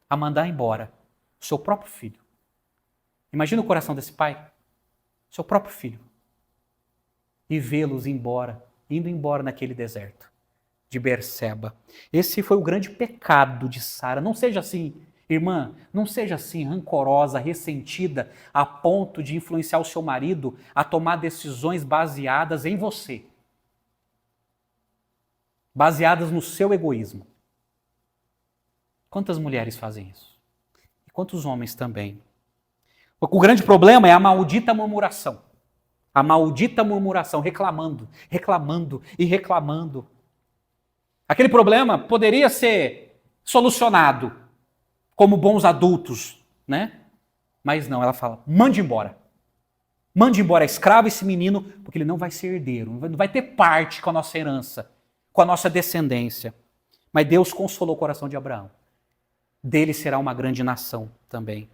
A mandar embora o seu próprio filho. Imagina o coração desse pai, seu próprio filho. E vê-los indo embora naquele deserto de Berseba. Esse foi o grande pecado de Sara. Não seja assim, irmã, não seja assim rancorosa, ressentida, a ponto de influenciar o seu marido a tomar decisões baseadas em você. Baseadas no seu egoísmo. Quantas mulheres fazem isso? E quantos homens também? O grande problema é a maldita murmuração. A maldita murmuração, reclamando, reclamando e reclamando. Aquele problema poderia ser solucionado como bons adultos, né? Mas não, ela fala, mande embora. Mande embora a escrava esse menino, porque ele não vai ser herdeiro, não vai ter parte com a nossa herança, com a nossa descendência. Mas Deus consolou o coração de Abraão. Dele será uma grande nação também.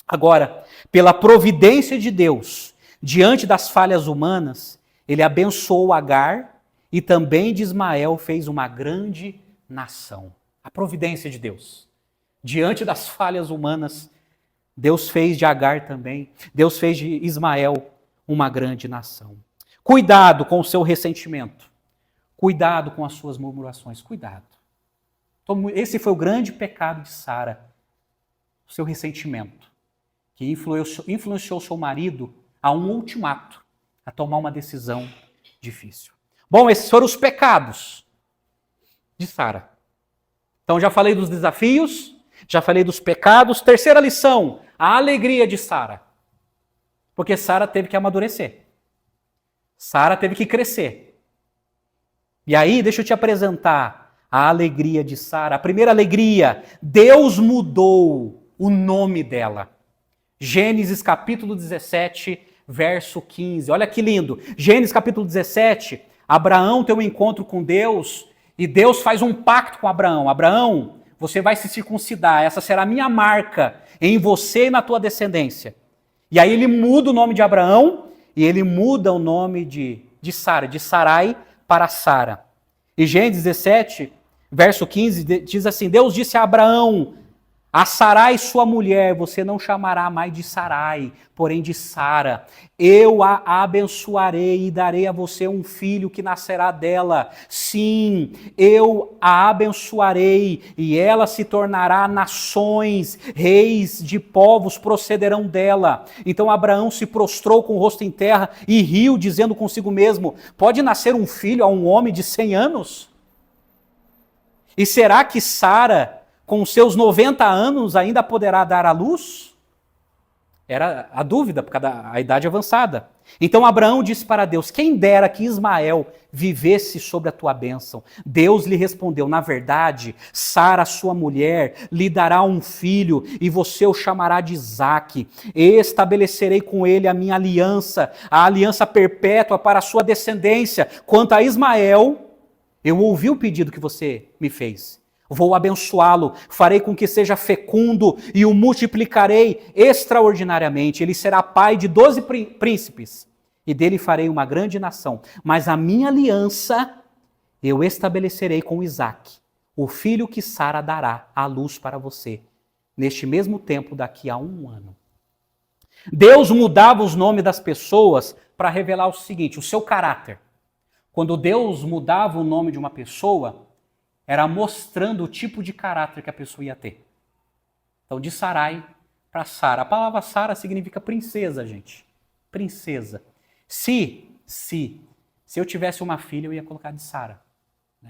Agora, pela providência de Deus, diante das falhas humanas, ele abençoou Agar e também de Ismael fez uma grande nação. A providência de Deus. Diante das falhas humanas, Deus fez de Agar também, Deus fez de Ismael uma grande nação. Cuidado com o seu ressentimento. Cuidado com as suas murmurações. Cuidado. Então, esse foi o grande pecado de Sara. O seu ressentimento. Que influenciou seu marido a um ultimato, a tomar uma decisão difícil. Bom, esses foram os pecados de Sara. Então já falei dos desafios, já falei dos pecados. Terceira lição, a alegria de Sara. Porque Sara teve que amadurecer. Sara teve que crescer. E aí, deixa eu te apresentar a alegria de Sara. A primeira alegria, Deus mudou o nome dela. Gênesis capítulo 17, verso 15. Olha que lindo. Gênesis capítulo 17, Abraão tem um encontro com Deus e Deus faz um pacto com Abraão. Abraão, você vai se circuncidar, essa será a minha marca em você e na tua descendência. E aí ele muda o nome de Abraão e ele muda o nome de Sara, de Sarai para Sara. E Gênesis 17, verso 15, diz assim, Deus disse a Abraão, a Sarai, sua mulher, você não chamará mais de Sarai, porém de Sara. Eu a abençoarei e darei a você um filho que nascerá dela. Sim, eu a abençoarei e ela se tornará nações, reis de povos procederão dela. Então Abraão se prostrou com o rosto em terra e riu, dizendo consigo mesmo, pode nascer um filho a um homem de 100 anos? E será que Sara, com seus 90 anos, ainda poderá dar à luz? Era a dúvida, por causa da idade avançada. Então Abraão disse para Deus: quem dera que Ismael vivesse sobre a tua bênção. Deus lhe respondeu: na verdade, Sara, sua mulher, lhe dará um filho e você o chamará de Isaque. Estabelecerei com ele a minha aliança, a aliança perpétua para a sua descendência. Quanto a Ismael, eu ouvi o pedido que você me fez. Vou abençoá-lo, farei com que seja fecundo e o multiplicarei extraordinariamente. Ele será pai de 12 príncipes e dele farei uma grande nação. Mas a minha aliança eu estabelecerei com Isaque, o filho que Sara dará à luz para você, neste mesmo tempo daqui a 1 ano. Deus mudava os nomes das pessoas para revelar o seguinte, o seu caráter. Quando Deus mudava o nome de uma pessoa, era mostrando o tipo de caráter que a pessoa ia ter. Então, de Sarai para Sara. A palavra Sara significa princesa, gente. Princesa. Se eu tivesse uma filha, eu ia colocar de Sara.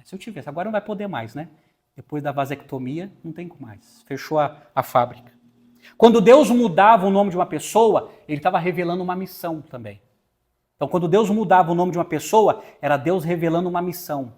Se eu tivesse. Agora não vai poder mais, né? Depois da vasectomia, não tem mais. Fechou a fábrica. Quando Deus mudava o nome de uma pessoa, ele estava revelando uma missão também. Então, quando Deus mudava o nome de uma pessoa, era Deus revelando uma missão.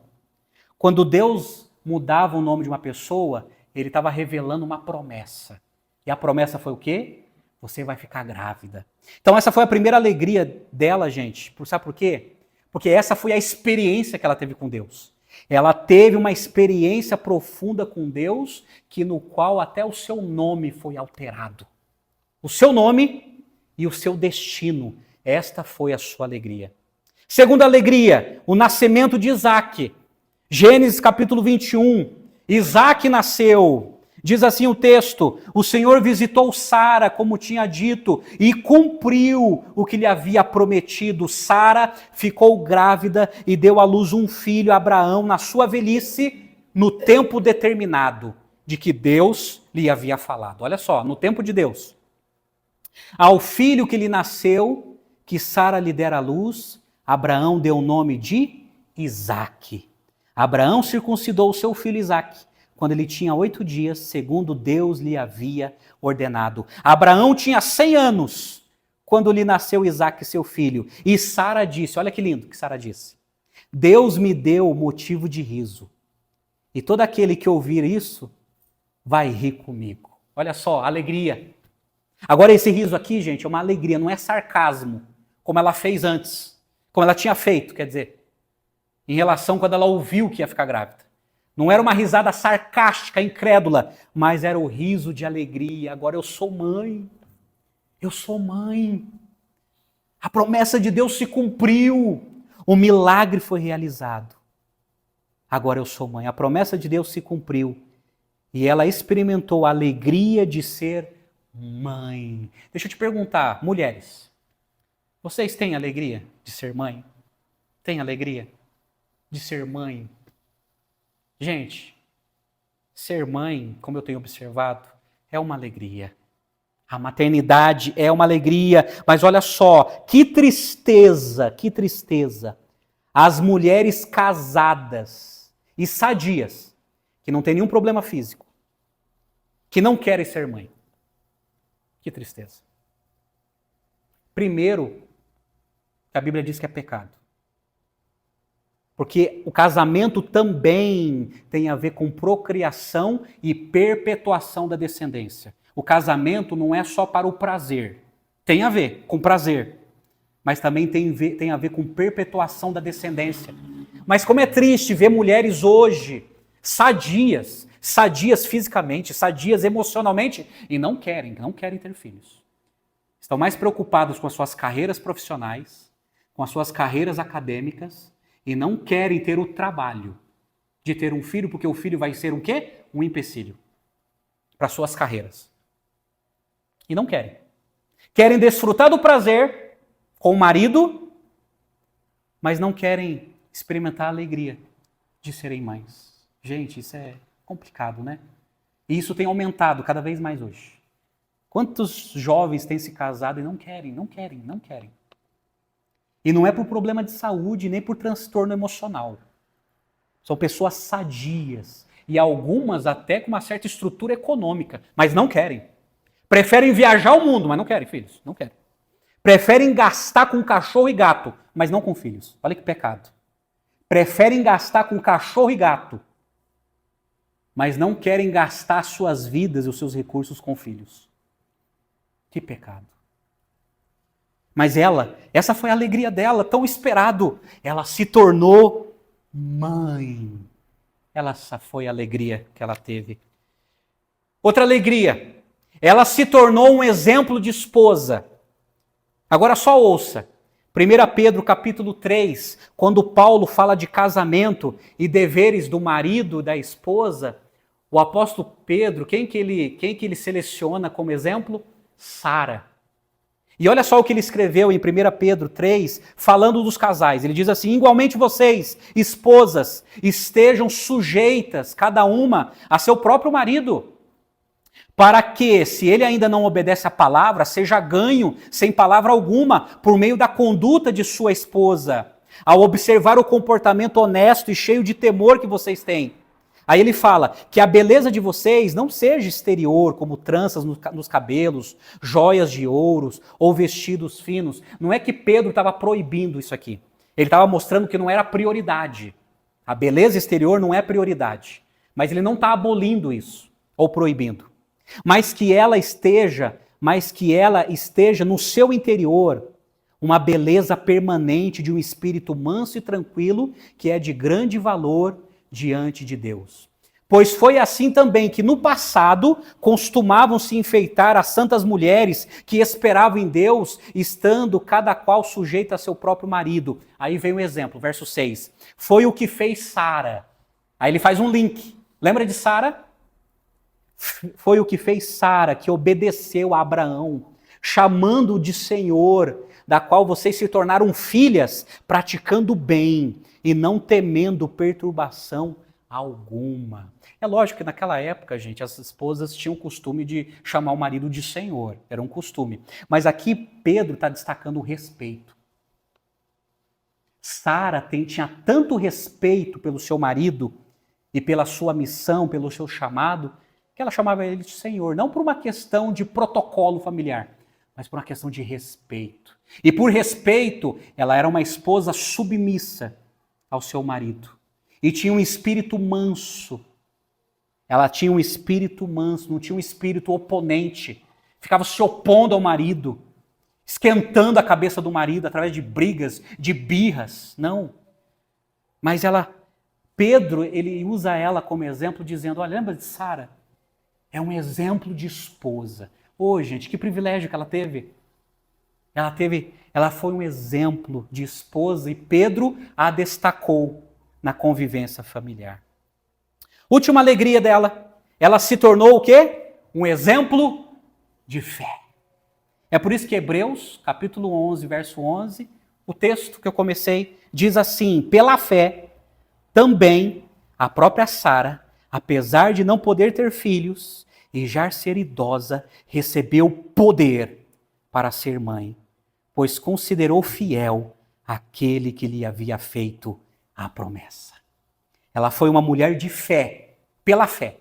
Quando Deus mudava o nome de uma pessoa, ele estava revelando uma promessa. E a promessa foi o quê? Você vai ficar grávida. Então essa foi a primeira alegria dela, gente. Sabe por quê? Porque essa foi a experiência que ela teve com Deus. Ela teve uma experiência profunda com Deus, no qual até o seu nome foi alterado. O seu nome e o seu destino. Esta foi a sua alegria. Segunda alegria, o nascimento de Isaque. Gênesis capítulo 21, Isaque nasceu, diz assim o texto, o Senhor visitou Sara como tinha dito e cumpriu o que lhe havia prometido. Sara ficou grávida e deu à luz um filho a Abraão na sua velhice, no tempo determinado de que Deus lhe havia falado. Olha só, no tempo de Deus. Ao filho que lhe nasceu, que Sara lhe dera à luz, Abraão deu o nome de Isaque. Abraão circuncidou o seu filho Isaque quando ele tinha 8 dias, segundo Deus lhe havia ordenado. Abraão tinha 100 anos quando lhe nasceu Isaque, seu filho. E Sara disse, olha que lindo que Sara disse, Deus me deu motivo de riso. E todo aquele que ouvir isso vai rir comigo. Olha só, alegria. Agora esse riso aqui, gente, é uma alegria, não é sarcasmo, como ela fez antes. Como ela tinha feito, quer dizer. Em relação quando ela ouviu que ia ficar grávida. Não era uma risada sarcástica, incrédula, mas era o riso de alegria. Agora eu sou mãe. Eu sou mãe. A promessa de Deus se cumpriu. O milagre foi realizado. Agora eu sou mãe. A promessa de Deus se cumpriu. E ela experimentou a alegria de ser mãe. Deixa eu te perguntar, mulheres, vocês têm alegria de ser mãe? Têm alegria de ser mãe? Gente, ser mãe, como eu tenho observado, é uma alegria. A maternidade é uma alegria, mas olha só, que tristeza, as mulheres casadas e sadias, que não têm nenhum problema físico, que não querem ser mãe. Que tristeza. Primeiro, a Bíblia diz que é pecado. Porque o casamento também tem a ver com procriação e perpetuação da descendência. O casamento não é só para o prazer. Tem a ver com prazer, mas também tem a ver com perpetuação da descendência. Mas como é triste ver mulheres hoje sadias fisicamente, sadias emocionalmente, e não querem ter filhos. Estão mais preocupados com as suas carreiras profissionais, com as suas carreiras acadêmicas, e não querem ter o trabalho de ter um filho, porque o filho vai ser um quê? Um empecilho para suas carreiras. E não querem. Querem desfrutar do prazer com o marido, mas não querem experimentar a alegria de serem mães. Gente, isso é complicado, né? E isso tem aumentado cada vez mais hoje. Quantos jovens têm se casado e não querem? E não é por problema de saúde, nem por transtorno emocional. São pessoas sadias. E algumas até com uma certa estrutura econômica, mas não querem. Preferem viajar o mundo, mas não querem filhos. Não querem. Preferem gastar com cachorro e gato, mas não com filhos. Olha que pecado. Preferem gastar com cachorro e gato, mas não querem gastar suas vidas e os seus recursos com filhos. Que pecado. Mas essa foi a alegria dela, tão esperado. Ela se tornou mãe. Essa foi a alegria que ela teve. Outra alegria, ela se tornou um exemplo de esposa. Agora só ouça. 1 Pedro capítulo 3, quando Paulo fala de casamento e deveres do marido e da esposa, o apóstolo Pedro, quem que ele seleciona como exemplo? Sara. E olha só o que ele escreveu em 1 Pedro 3, falando dos casais. Ele diz assim: igualmente vocês, esposas, estejam sujeitas, cada uma, a seu próprio marido, para que, se ele ainda não obedece à palavra, seja ganho sem palavra alguma, por meio da conduta de sua esposa, ao observar o comportamento honesto e cheio de temor que vocês têm. Aí ele fala que a beleza de vocês não seja exterior, como tranças nos cabelos, joias de ouros ou vestidos finos. Não é que Pedro estava proibindo isso aqui. Ele estava mostrando que não era prioridade. A beleza exterior não é prioridade. Mas ele não está abolindo isso ou proibindo. Mas que ela esteja no seu interior uma beleza permanente de um espírito manso e tranquilo, que é de grande valor diante de Deus. Pois foi assim também que no passado costumavam se enfeitar as santas mulheres que esperavam em Deus, estando cada qual sujeita a seu próprio marido. Aí vem um exemplo, verso 6. Foi o que fez Sara. Aí ele faz um link. Lembra de Sara? Foi o que fez Sara, que obedeceu a Abraão, chamando-o de Senhor, da qual vocês se tornaram filhas, praticando o bem e não temendo perturbação alguma. É lógico que naquela época, gente, as esposas tinham o costume de chamar o marido de Senhor. Era um costume. Mas aqui Pedro está destacando o respeito. Sara tinha tanto respeito pelo seu marido e pela sua missão, pelo seu chamado, que ela chamava ele de Senhor. Não por uma questão de protocolo familiar, mas por uma questão de respeito. E por respeito, ela era uma esposa submissa ao seu marido. E tinha um espírito manso. Ela tinha um espírito manso, não tinha um espírito oponente. Ficava se opondo ao marido, esquentando a cabeça do marido através de brigas, de birras. Não. Mas Pedro, ele usa ela como exemplo, dizendo: olha, lembra de Sara? É um exemplo de esposa. Ô, gente, que privilégio que ela teve. Ela foi um exemplo de esposa e Pedro a destacou na convivência familiar. Última alegria dela, ela se tornou o quê? Um exemplo de fé. É por isso que Hebreus, capítulo 11, verso 11, o texto que eu comecei, diz assim: pela fé, também a própria Sara, apesar de não poder ter filhos e já ser idosa, recebeu poder para ser mãe, pois considerou fiel aquele que lhe havia feito a promessa. Ela foi uma mulher de fé, pela fé,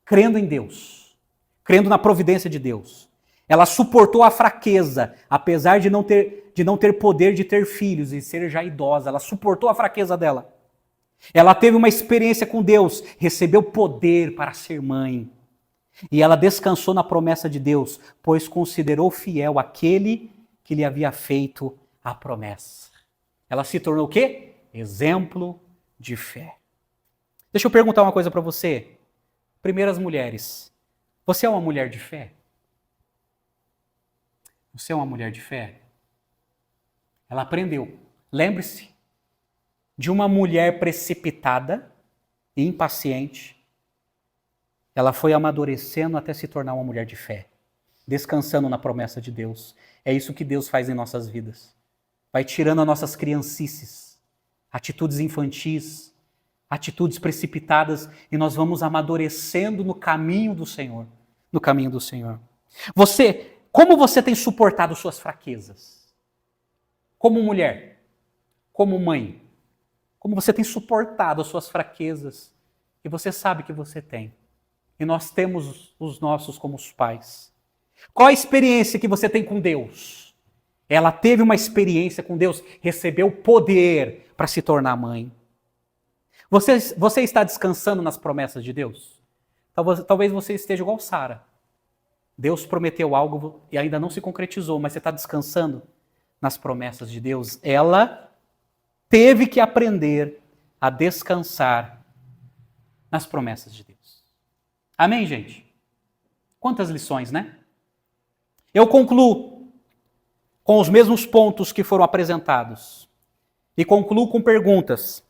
crendo em Deus, crendo na providência de Deus. Ela suportou a fraqueza, apesar de não ter poder de ter filhos e ser já idosa. Ela suportou a fraqueza dela. Ela teve uma experiência com Deus, recebeu poder para ser mãe. E ela descansou na promessa de Deus, pois considerou fiel aquele que lhe havia feito a promessa. Ela se tornou o quê? Exemplo de fé. Deixa eu perguntar uma coisa para você. Primeiras mulheres, você é uma mulher de fé? Você é uma mulher de fé? Ela aprendeu. Lembre-se de uma mulher precipitada e impaciente. Ela foi amadurecendo até se tornar uma mulher de fé, descansando na promessa de Deus. É isso que Deus faz em nossas vidas. Vai tirando as nossas criancices, atitudes infantis, atitudes precipitadas, e nós vamos amadurecendo no caminho do Senhor. No caminho do Senhor. Como você tem suportado suas fraquezas? Como mulher? Como mãe? Como você tem suportado as suas fraquezas? E você sabe que você tem. E nós temos os nossos como os pais. Qual a experiência que você tem com Deus? Ela teve uma experiência com Deus, recebeu poder para se tornar mãe. Você está descansando nas promessas de Deus? Talvez você esteja igual Sara. Deus prometeu algo e ainda não se concretizou, mas você está descansando nas promessas de Deus. Ela teve que aprender a descansar nas promessas de Deus. Amém, gente? Quantas lições, né? Eu concluo com os mesmos pontos que foram apresentados. E concluo com perguntas.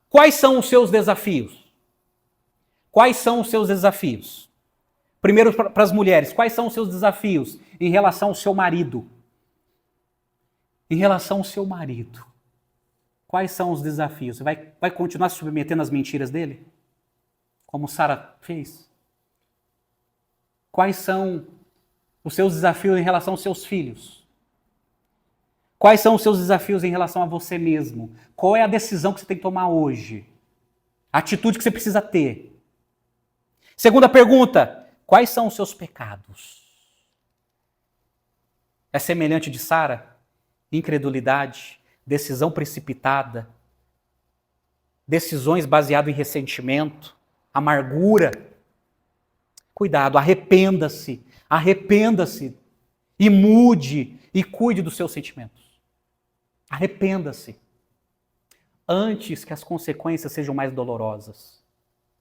Quais são os seus desafios? Quais são os seus desafios? Primeiro, para as mulheres, quais são os seus desafios em relação ao seu marido? Em relação ao seu marido, quais são os desafios? Você vai continuar se submetendo às mentiras dele? Como Sara fez? Quais são os seus desafios em relação aos seus filhos? Quais são os seus desafios em relação a você mesmo? Qual é a decisão que você tem que tomar hoje? A atitude que você precisa ter? Segunda pergunta, quais são os seus pecados? É semelhante de Sara? Incredulidade, decisão precipitada, decisões baseadas em ressentimento, amargura. Cuidado, arrependa-se e mude e cuide dos seus sentimentos. Arrependa-se antes que as consequências sejam mais dolorosas,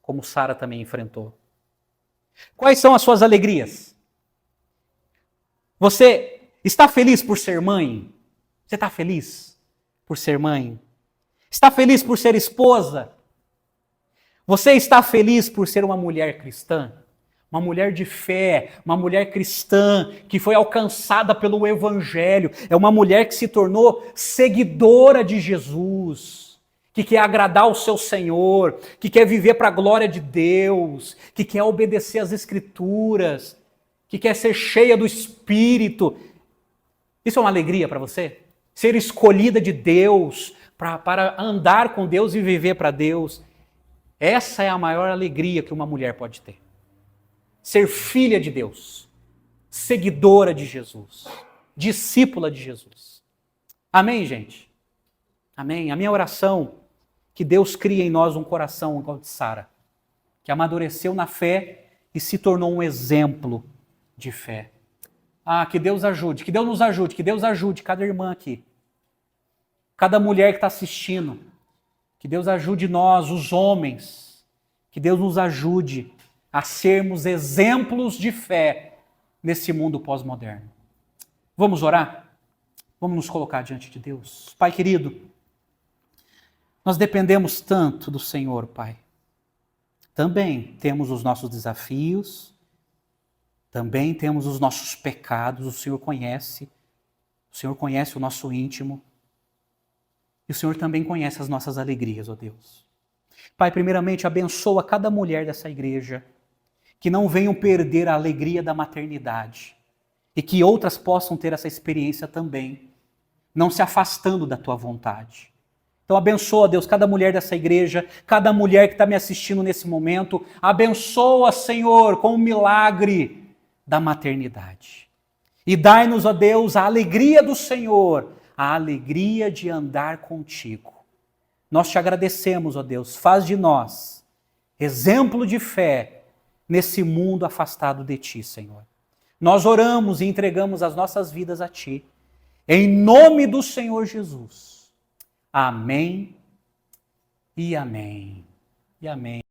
como Sara também enfrentou. Quais são as suas alegrias? Você está feliz por ser mãe? Você está feliz por ser mãe? Está feliz por ser esposa? Você está feliz por ser uma mulher cristã? Uma mulher de fé, uma mulher cristã que foi alcançada pelo Evangelho. É uma mulher que se tornou seguidora de Jesus, que quer agradar o seu Senhor, que quer viver para a glória de Deus, que quer obedecer às Escrituras, que quer ser cheia do Espírito. Isso é uma alegria para você? Ser escolhida de Deus, para andar com Deus e viver para Deus. Essa é a maior alegria que uma mulher pode ter. Ser filha de Deus, seguidora de Jesus, discípula de Jesus. Amém, gente? Amém? A minha oração, que Deus crie em nós um coração igual de Sara, que amadureceu na fé e se tornou um exemplo de fé. Que Deus ajude, que Deus nos ajude, que Deus ajude cada irmã aqui, cada mulher que está assistindo, que Deus ajude nós, os homens, que Deus nos ajude a sermos exemplos de fé nesse mundo pós-moderno. Vamos orar? Vamos nos colocar diante de Deus. Pai querido, nós dependemos tanto do Senhor, Pai. Também temos os nossos desafios, também temos os nossos pecados, o Senhor conhece o nosso íntimo, e o Senhor também conhece as nossas alegrias, ó Deus. Pai, primeiramente, abençoa cada mulher dessa igreja, que não venham perder a alegria da maternidade e que outras possam ter essa experiência também, não se afastando da tua vontade. Então abençoa, Deus, cada mulher dessa igreja, cada mulher que está me assistindo nesse momento, abençoa, Senhor, com o milagre da maternidade. E dai-nos, ó Deus, a alegria do Senhor, a alegria de andar contigo. Nós te agradecemos, ó Deus, faz de nós exemplo de fé nesse mundo afastado de ti, Senhor. Nós oramos e entregamos as nossas vidas a ti, em nome do Senhor Jesus. Amém e amém e amém.